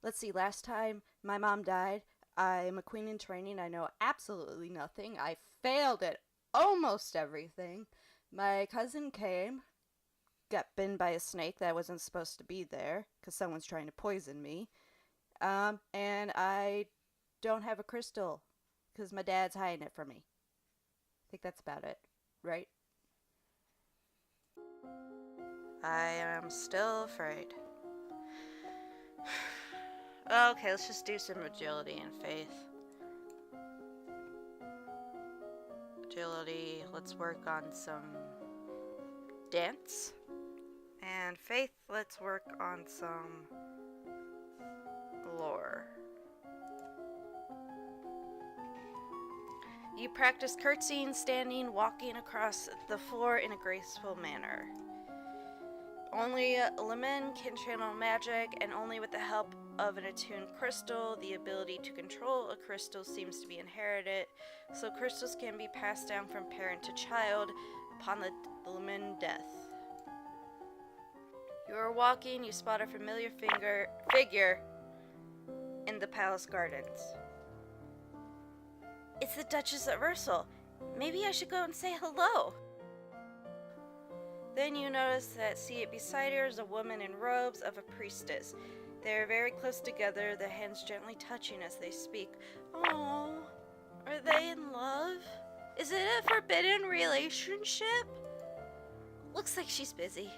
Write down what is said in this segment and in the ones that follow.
Let's see, last time my mom died, I'm a queen in training. I know absolutely nothing. I failed at almost everything. My cousin came, got bitten by a snake that wasn't supposed to be there because someone's trying to poison me. And I don't have a crystal because my dad's hiding it from me. I think that's about it, right? I am still afraid. Okay, let's just do some agility and faith. Agility, let's work on some dance. And faith, let's work on some lore. You practice curtsying, standing, walking across the floor in a graceful manner. Only Leman can channel magic, and only with the help of an attuned crystal. The ability to control a crystal seems to be inherited, so crystals can be passed down from parent to child upon the Leman death. You are walking, you spot a familiar figure in the palace gardens. It's the Duchess of Ursel. Maybe I should go and say hello. Then you notice that seated beside her is a woman in robes of a priestess. They are very close together, their hands gently touching as they speak. Oh, are they in love? Is it a forbidden relationship? Looks like she's busy.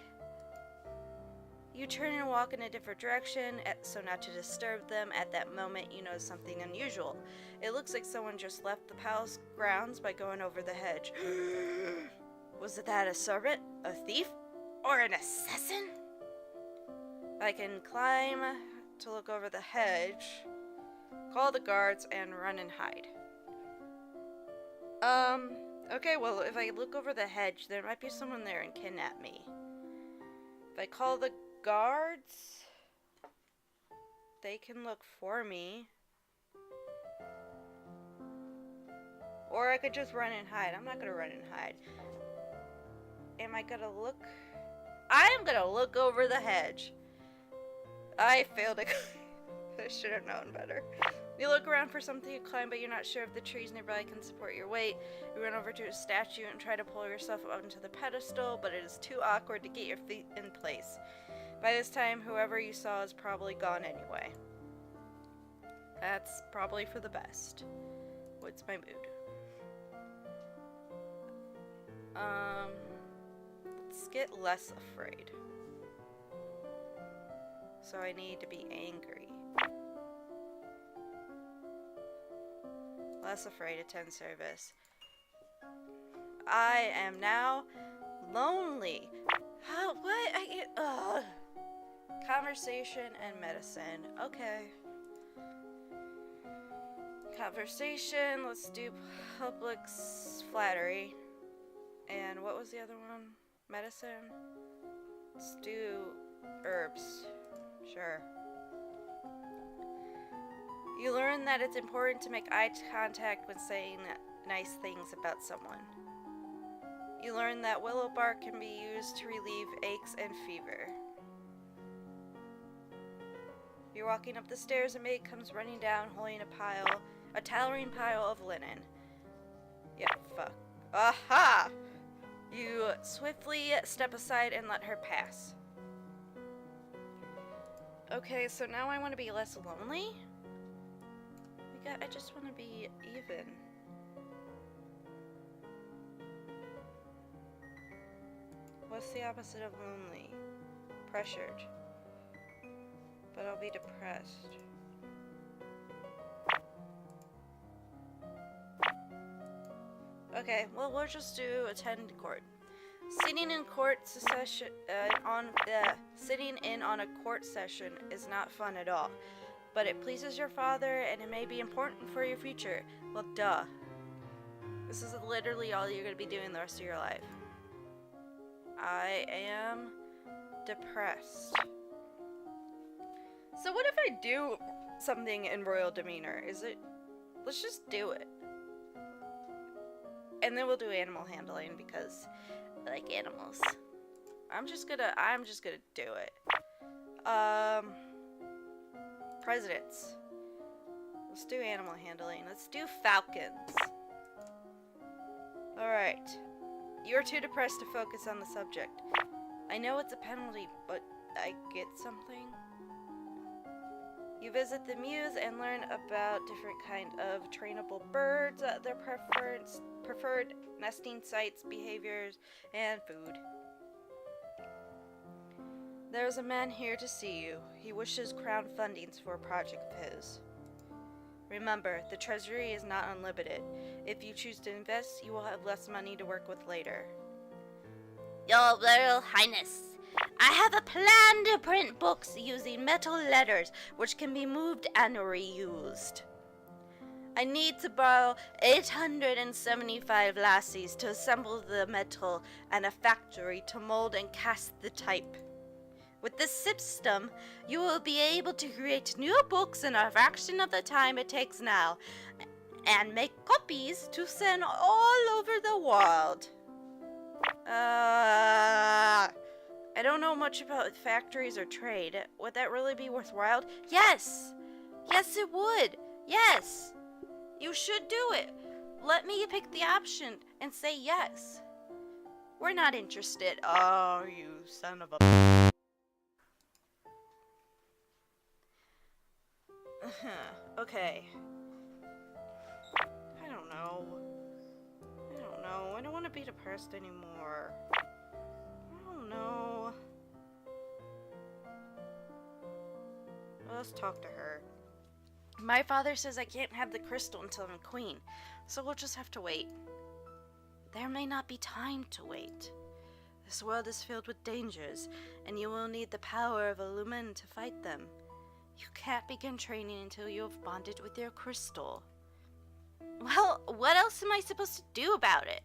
You turn and walk in a different direction, so not to disturb them. At that moment, you notice something unusual. It looks like someone just left the palace grounds by going over the hedge. Was that a servant, a thief, or an assassin? I can climb to look over the hedge, call the guards, and run and hide. Okay, well, if I look over the hedge, there might be someone there and kidnap me. If I call the guards, they can look for me. Or I could just run and hide. I'm not gonna run and hide. Am I gonna look? I am gonna look over the hedge. I failed. I should have known better. You look around for something to climb, but you're not sure if the trees nearby can support your weight. You run over to a statue and try to pull yourself up onto the pedestal, but it is too awkward to get your feet in place. By this time, whoever you saw is probably gone anyway. That's probably for the best. What's my mood? Let's get less afraid. So I need to be angry. Less afraid, attend service. I am now lonely. How? What? Conversation and medicine. Okay. Conversation. Let's do public flattery. And what was the other one? Medicine. Let's do herbs. Sure. You learn that it's important to make eye contact when saying nice things about someone. You learn that willow bark can be used to relieve aches and fever. You're walking up the stairs, a maid comes running down holding a towering pile of linen. Yeah, fuck. Aha! You swiftly step aside and let her pass. Okay, so now I want to be less lonely? I just want to be even. What's the opposite of lonely? Pressured. But I'll be depressed. Okay, well, we'll just do attend court. Sitting in on a court session is not fun at all, but it pleases your father and it may be important for your future. Well, duh. This is literally all you're going to be doing the rest of your life. I am depressed. So what if I do something in royal demeanor? Let's just do it. And then we'll do animal handling because I like animals. I'm just gonna do it. Presidents. Let's do animal handling. Let's do falcons. Alright. You're too depressed to focus on the subject. I know it's a penalty, but I get something. You visit the Muse and learn about different kind of trainable birds, their preferred nesting sites, behaviors, and food. There's a man here to see you. He wishes crown fundings for a project of his. Remember, the treasury is not unlimited. If you choose to invest, you will have less money to work with later. Your Royal Highness, I have a plan to print books using metal letters which can be moved and reused. I need to borrow 875 lassies to assemble the metal and a factory to mold and cast the type. With this system, you will be able to create new books in a fraction of the time it takes now, and make copies to send all over the world. I don't know much about factories or trade. Would that really be worthwhile? Yes! Yes, it would! Yes! You should do it! Let me pick the option and say yes. We're not interested. Oh, you son of a... Okay. I don't know. I don't want to be depressed anymore. I don't know. Well, let's talk to her. My father says I can't have the crystal until I'm queen, so we'll just have to wait. There may not be time to wait. This world is filled with dangers, and you will need the power of a lumen to fight them. You can't begin training until you have bonded with your crystal. Well, what else am I supposed to do about it?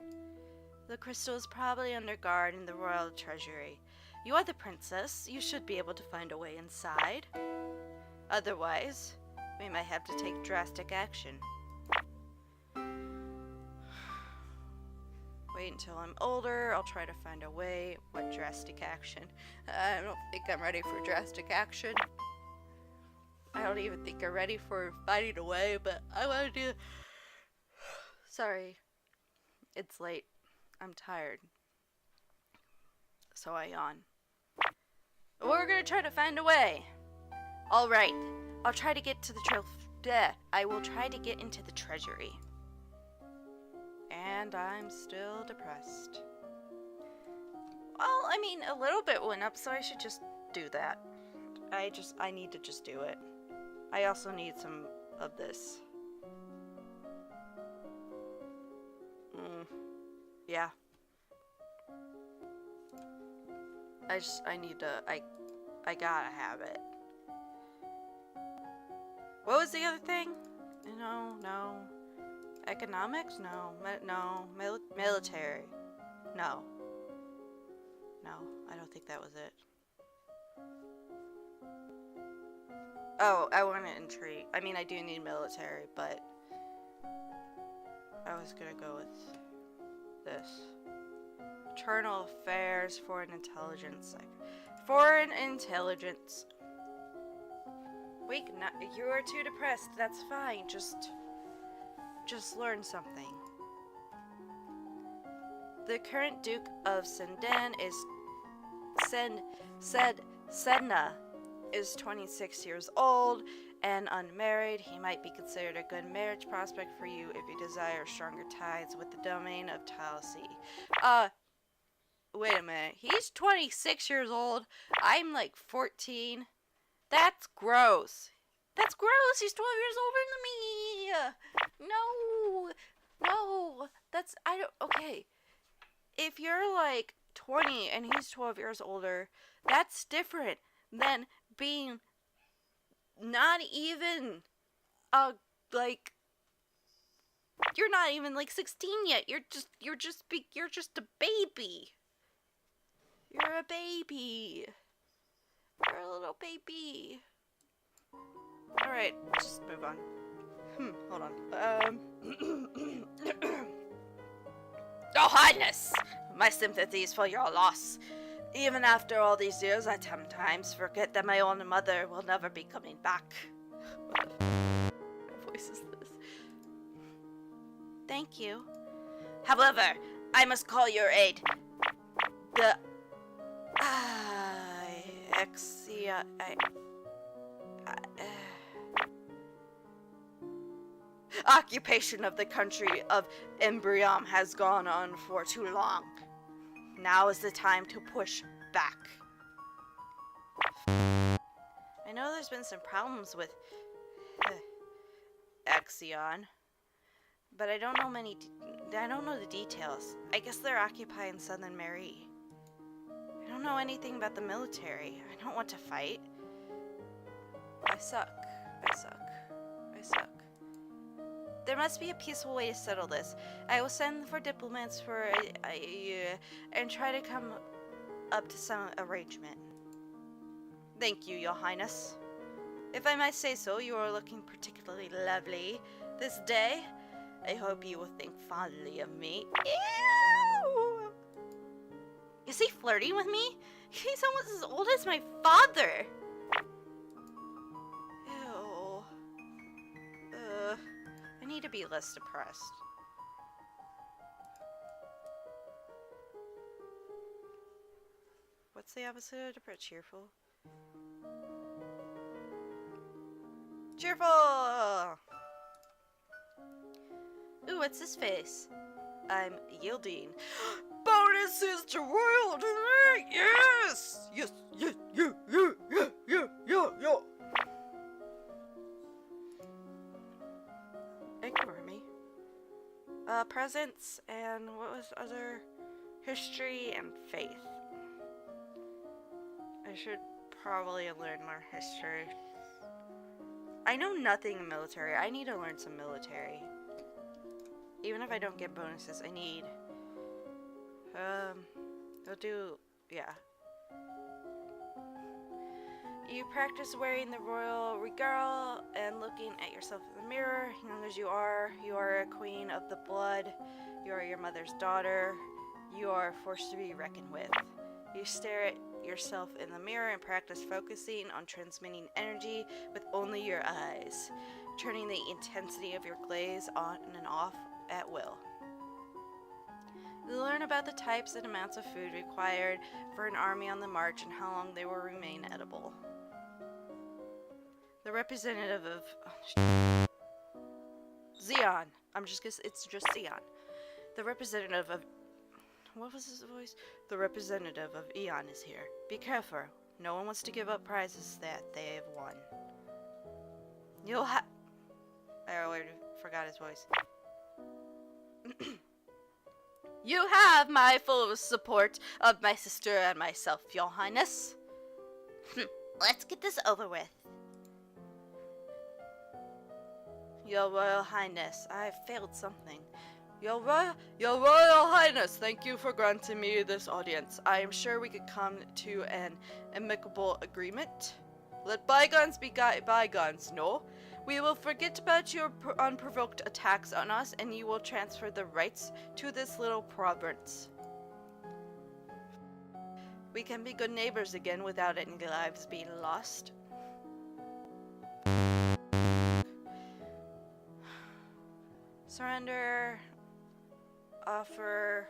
The crystal is probably under guard in the royal treasury. You are the princess. You should be able to find a way inside. Otherwise, we might have to take drastic action. Wait until I'm older. I'll try to find a way. What drastic action? I don't think I'm ready for drastic action. I don't even think I'm ready for finding a way, but I want to do... Sorry. It's late. I'm tired. So I yawn. We're gonna try to find a way. Alright. I'll try to get to the I will try to get into the treasury. And I'm still depressed. Well, I mean, a little bit went up, so I should just do that. I need to just do it. I also need some of this. Yeah. I gotta have it. What was the other thing? No. Economics? No. Military. No. I don't think that was it. Oh, I want to intrigue. I mean, I do need military, but I was gonna go with this. Internal Affairs, Foreign Intelligence. Foreign Intelligence. Wait, you are too depressed. That's fine. Just learn something. The current Duke of Senden is Sedna is 26 years old and unmarried. He might be considered a good marriage prospect for you if you desire stronger ties with the domain of Talsi. Wait a minute. He's 26 years old. I'm like 14. That's gross. That's gross. He's 12 years older than me. No. Okay. If you're like 20 and he's 12 years older, that's different than being not even you're not even like 16 yet. You're just a baby. You're a baby. You're a little baby. Alright, just move on. Hold on. Your Highness! My sympathies for your loss. Even after all these years, I sometimes forget that my own mother will never be coming back. What the voice is this? Thank you. However, I must call your aid. The occupation of the country of Embryom has gone on for too long. Now is the time to push back. I know there's been some problems with Exion, but I don't know I don't know the details. I guess they're occupying Southern Marie. I don't know anything about the military. I don't want to fight. I suck. I suck. I suck. There must be a peaceful way to settle this. I will send for diplomats and try to come up to some arrangement. Thank you, Your Highness. If I might say so, you are looking particularly lovely this day. I hope you will think fondly of me. Ew! Is he flirting with me? He's almost as old as my father. Ew. I need to be less depressed. What's the opposite of depressed? Cheerful? Cheerful! Ooh, what's this face? I'm yielding. Bonuses to royalty! Yes! Yes, yes, yeah, yeah, yeah, yeah, yeah, yeah. Ignore me. Presence and what was other? History and faith. I should probably learn more history. I know nothing in military. I need to learn some military. Even if I don't get bonuses, I need. I'll do. Yeah. You practice wearing the royal regale and looking at yourself in the mirror. Young as you are a queen of the blood. You are your mother's daughter. You are a force to be reckoned with. You stare at yourself in the mirror and practice focusing on transmitting energy with only your eyes, turning the intensity of your glaze on and off at will. You learn about the types and amounts of food required for an army on the march and how long they will remain edible. The representative of Zeon. It's just Zeon. The representative of what was his voice? The representative of Eon is here. Be careful. No one wants to give up prizes that they have won. I already forgot his voice. You have my full support of my sister and myself, Your Highness. Let's get this over with. Your Royal Highness, I have failed something. Your Royal Highness, thank you for granting me this audience. I am sure we could come to an amicable agreement. Let bygones be bygones, no? We will forget about your unprovoked attacks on us, and you will transfer the rights to this little province. We can be good neighbors again without any lives being lost. Surrender. Offer.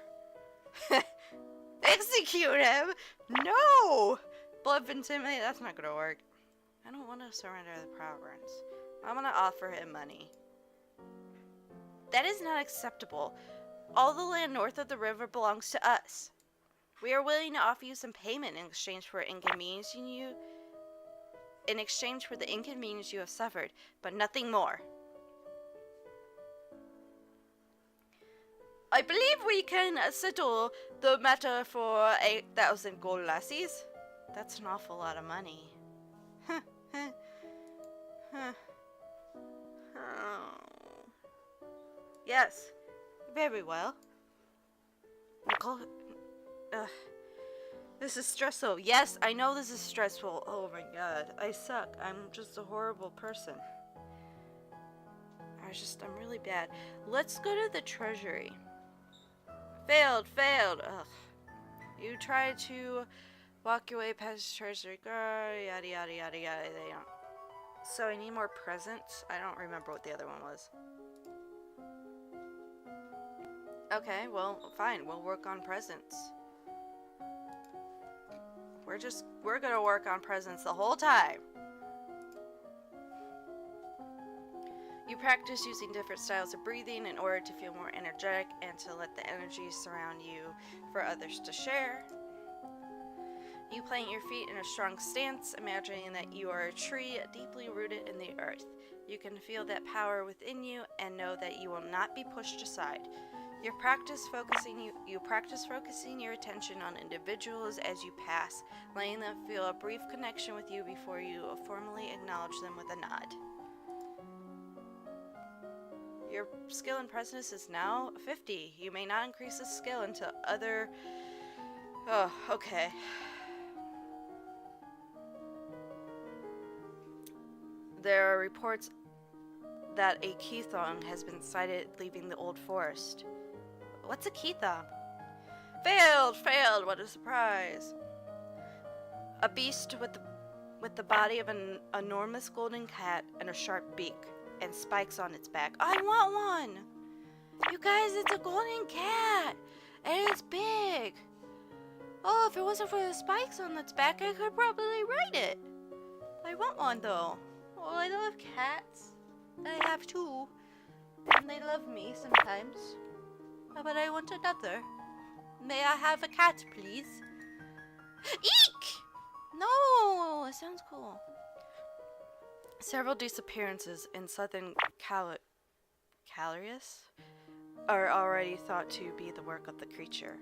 Execute him! No! Blood intimidate, that's not gonna work. I don't want to surrender the province. I'm gonna offer him money. That is not acceptable. All the land north of the river belongs to us. We are willing to offer you some payment in exchange for inconveniencing you. In exchange for the inconvenience you have suffered, but nothing more. I believe we can settle the matter for 8,000 gold lassies. That's an awful lot of money. Yes, very well. Nicole, this is stressful. Yes, I know this is stressful. Oh my god, I suck. I'm just a horrible person. I'm really bad. Let's go to the treasury. Failed. Ugh. You try to walk your way past the treasury guard, yada yada yada yada. They don't. So I need more presents. I don't remember what the other one was. Okay, well, fine. We'll work on presents. We're gonna work on presents the whole time. You practice using different styles of breathing in order to feel more energetic and to let the energy surround you for others to share. You plant your feet in a strong stance, imagining that you are a tree deeply rooted in the earth. You can feel that power within you and know that you will not be pushed aside. You practice focusing your attention on individuals as you pass, letting them feel a brief connection with you before you formally acknowledge them with a nod. Your skill in presence is now 50. You may not increase this skill until other... Oh, okay. There are reports that a Keithong has been sighted leaving the old forest. What's a Keithong? Failed! What a surprise! A beast with the body of an enormous golden cat and a sharp beak and spikes on its back. I want one! You guys, it's a golden cat! And it's big! Oh, if it wasn't for the spikes on its back, I could probably ride it! I want one, though. Oh, I love cats. I have two. And they love me sometimes. But I want another. May I have a cat, please? Eek! No! It sounds cool. Several disappearances in southern Calarius are already thought to be the work of the creature.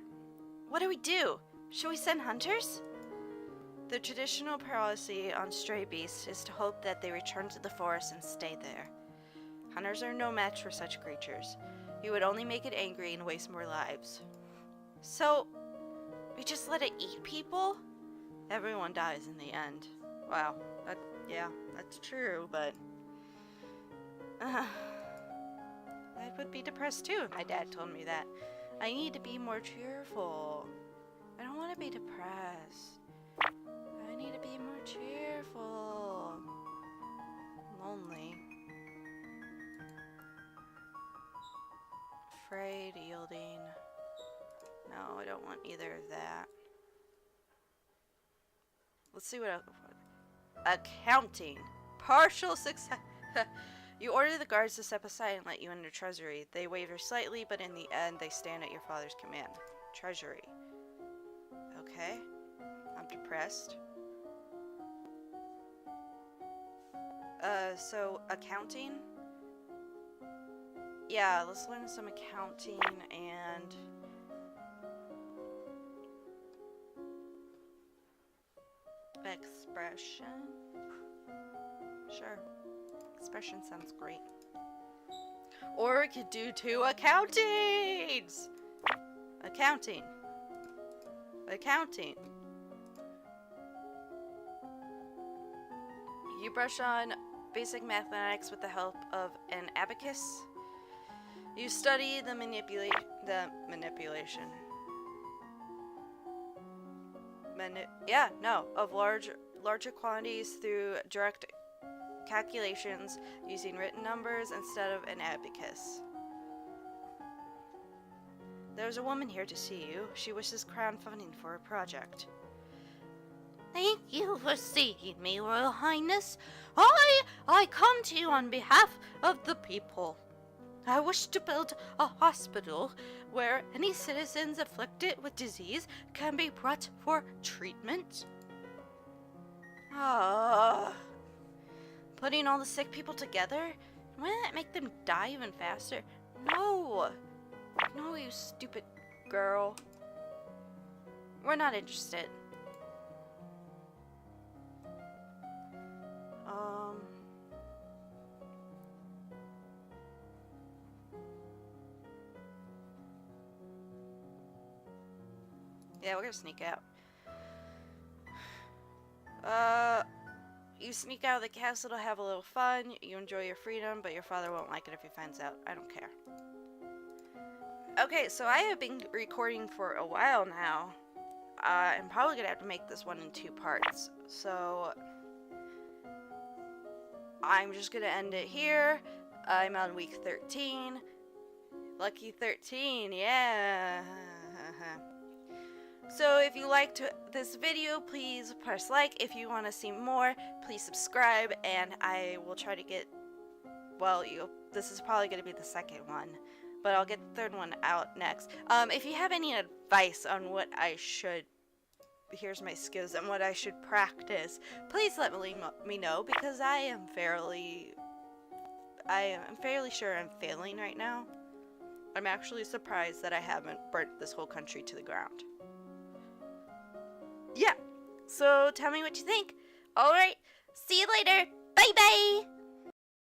What do we do? Should we send hunters? The traditional policy on stray beasts is to hope that they return to the forest and stay there. Hunters are no match for such creatures. You would only make it angry and waste more lives. So, we just let it eat people? Everyone dies in the end. Wow, yeah, that's true, but... I would be depressed too if my dad told me that. I need to be more cheerful. I don't want to be depressed. I need to be more cheerful. Lonely. Afraid, yielding. No, I don't want either of that. Let's see what else. Accounting. Partial success. You order the guards to step aside and let you into treasury. They waver slightly, but in the end, they stand at your father's command. Treasury. Okay. I'm depressed. So accounting? Yeah, let's learn some accounting and... expression? Sure. Expression sounds great. Or we could do 2 accountings! Accounting. Accounting. You brush on basic mathematics with the help of an abacus. You study the manipulation of larger quantities through direct calculations using written numbers instead of an abacus. There's a woman here to see you. She wishes crowdfunding for a project. Thank you for seeing me, Royal Highness. I come to you on behalf of the people. I wish to build a hospital where any citizens afflicted with disease can be brought for treatment. Putting all the sick people together? Wouldn't that make them die even faster? No! No, you stupid girl. We're not interested. Yeah, we're gonna sneak out. You sneak out of the castle to have a little fun. You enjoy your freedom, but your father won't like it if he finds out. I don't care. Okay, so I have been recording for a while now. I'm probably gonna have to make this one in 2 parts. So, I'm just gonna end it here. I'm on week 13. Lucky 13, yeah. So if you liked this video, please press like. If you want to see more, please subscribe, and I will try to get, well, this is probably going to be the second one, but I'll get the third one out next. If you have any advice on what I should, here's my skills, and what I should practice, please let me know, because I am fairly sure I'm failing right now. I'm actually surprised that I haven't burnt this whole country to the ground. Yeah, so tell me what you think. Alright, see you later. Bye bye!